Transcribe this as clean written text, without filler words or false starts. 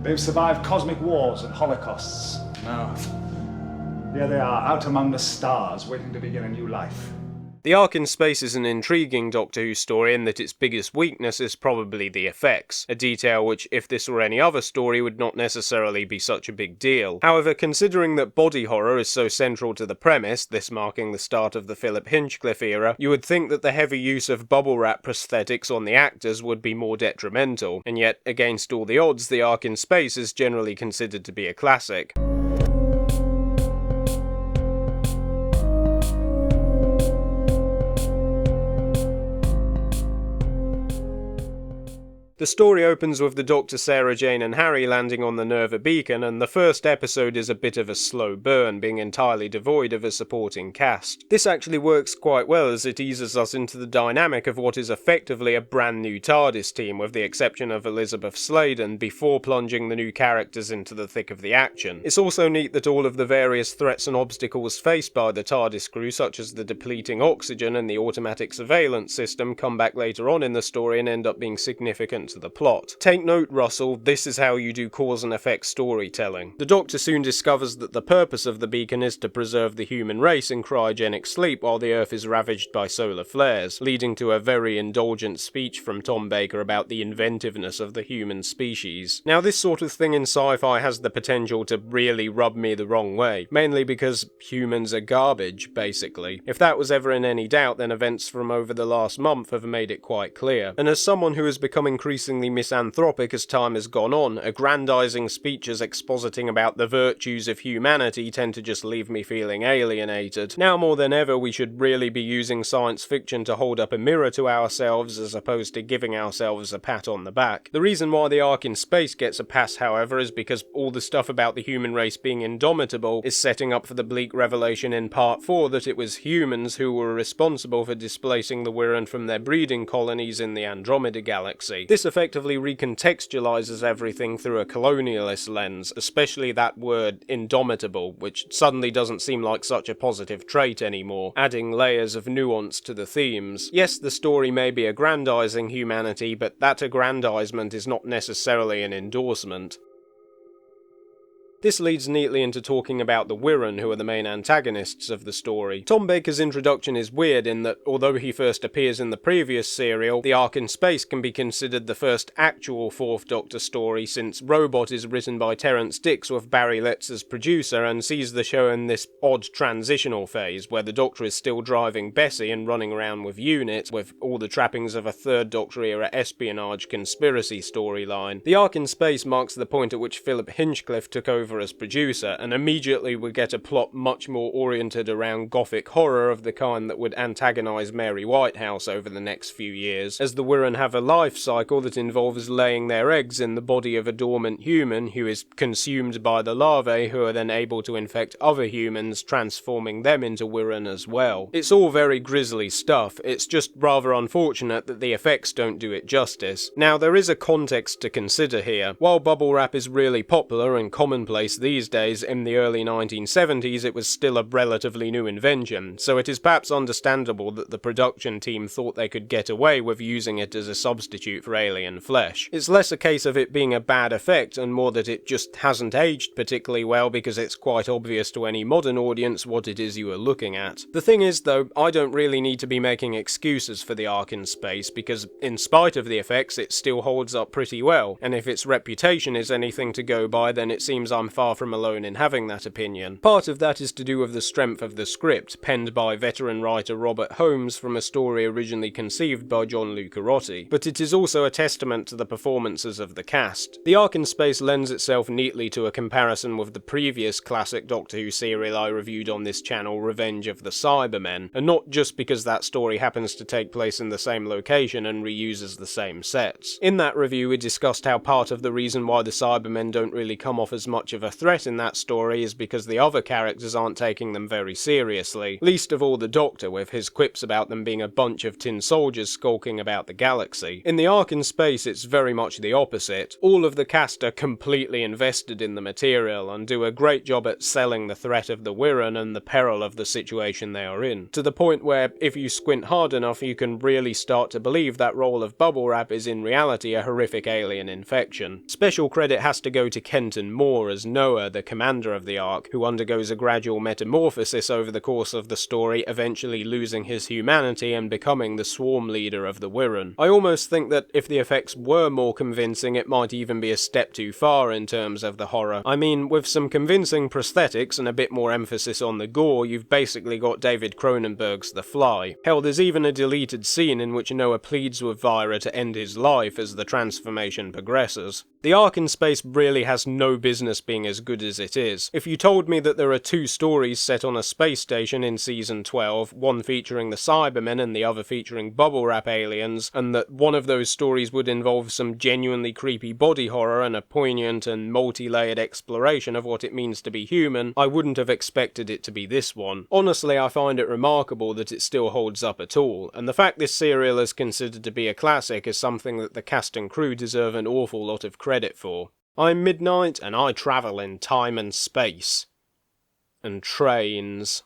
They've survived cosmic wars and holocausts. Now, here they are, out among the stars, waiting to begin a new life. The Ark in Space is an intriguing Doctor Who story in that its biggest weakness is probably the effects, a detail which, if this were any other story, would not necessarily be such a big deal. However, considering that body horror is so central to the premise, this marking the start of the Philip Hinchcliffe era, you would think that the heavy use of bubble wrap prosthetics on the actors would be more detrimental, and yet, against all the odds, the Ark in Space is generally considered to be a classic. The story opens with the Doctor, Sarah Jane and Harry landing on the Nerva beacon, and the first episode is a bit of a slow burn, being entirely devoid of a supporting cast. This actually works quite well as it eases us into the dynamic of what is effectively a brand new TARDIS team, with the exception of Elizabeth Sladen, before plunging the new characters into the thick of the action. It's also neat that all of the various threats and obstacles faced by the TARDIS crew, such as the depleting oxygen and the automatic surveillance system, come back later on in the story and end up being significant to the plot. Take note, Russell, this is how you do cause and effect storytelling. The Doctor soon discovers that the purpose of the beacon is to preserve the human race in cryogenic sleep while the Earth is ravaged by solar flares, leading to a very indulgent speech from Tom Baker about the inventiveness of the human species. Now, this sort of thing in sci-fi has the potential to really rub me the wrong way, mainly because humans are garbage, basically. If that was ever in any doubt, then events from over the last month have made it quite clear. And as someone who has become increasingly misanthropic as time has gone on, aggrandizing speeches expositing about the virtues of humanity tend to just leave me feeling alienated. Now more than ever, we should really be using science fiction to hold up a mirror to ourselves as opposed to giving ourselves a pat on the back. The reason why the Ark in Space gets a pass, however, is because all the stuff about the human race being indomitable is setting up for the bleak revelation in Part 4 that it was humans who were responsible for displacing the Wirrn from their breeding colonies in the Andromeda galaxy. This effectively recontextualizes everything through a colonialist lens, especially that word indomitable, which suddenly doesn't seem like such a positive trait anymore, adding layers of nuance to the themes. Yes, the story may be aggrandizing humanity, but that aggrandizement is not necessarily an endorsement. This leads neatly into talking about the Wirrn, who are the main antagonists of the story. Tom Baker's introduction is weird in that, although he first appears in the previous serial, the Ark in Space can be considered the first actual Fourth Doctor story, since Robot is written by Terence Dicks with Barry Letts as producer and sees the show in this odd transitional phase, where the Doctor is still driving Bessie and running around with Unit, with all the trappings of a Third Doctor era espionage conspiracy storyline. The Ark in Space marks the point at which Philip Hinchcliffe took over as producer, and immediately we get a plot much more oriented around gothic horror of the kind that would antagonise Mary Whitehouse over the next few years, as the Wirrn have a life cycle that involves laying their eggs in the body of a dormant human who is consumed by the larvae, who are then able to infect other humans, transforming them into Wirrn as well. It's all very grisly stuff, it's just rather unfortunate that the effects don't do it justice. Now, there is a context to consider here. While bubble wrap is really popular and commonplace these days, in the early 1970s it was still a relatively new invention, so it is perhaps understandable that the production team thought they could get away with using it as a substitute for alien flesh. It's less a case of it being a bad effect and more that it just hasn't aged particularly well, because it's quite obvious to any modern audience what it is you are looking at. The thing is though, I don't really need to be making excuses for the Ark in Space, because in spite of the effects it still holds up pretty well, and if its reputation is anything to go by, then it seems I'm far from alone in having that opinion. Part of that is to do with the strength of the script, penned by veteran writer Robert Holmes from a story originally conceived by John Lucarotti, but it is also a testament to the performances of the cast. The Ark in Space lends itself neatly to a comparison with the previous classic Doctor Who serial I reviewed on this channel, Revenge of the Cybermen, and not just because that story happens to take place in the same location and reuses the same sets. In that review we discussed how part of the reason why the Cybermen don't really come off as much of a threat in that story is because the other characters aren't taking them very seriously, least of all the Doctor with his quips about them being a bunch of tin soldiers skulking about the galaxy. In the arc in space it's very much the opposite. All of the cast are completely invested in the material and do a great job at selling the threat of the Wirrn and the peril of the situation they are in, to the point where if you squint hard enough you can really start to believe that roll of bubble wrap is in reality a horrific alien infection. Special credit has to go to Kenton Moore as Noah, the commander of the Ark, who undergoes a gradual metamorphosis over the course of the story, eventually losing his humanity and becoming the swarm leader of the Wirrn. I almost think that if the effects were more convincing, it might even be a step too far in terms of the horror. I mean, with some convincing prosthetics and a bit more emphasis on the gore, you've basically got David Cronenberg's The Fly. Hell, there's even a deleted scene in which Noah pleads with Wirrn to end his life as the transformation progresses. The arc in space really has no business being as good as it is. If you told me that there are 2 stories set on a space station in season 12, one featuring the Cybermen and the other featuring bubble wrap aliens, and that one of those stories would involve some genuinely creepy body horror and a poignant and multi-layered exploration of what it means to be human, I wouldn't have expected it to be this one. Honestly, I find it remarkable that it still holds up at all, and the fact this serial is considered to be a classic is something that the cast and crew deserve an awful lot of credit for. I'm Midnight, and I travel in time and space. And trains.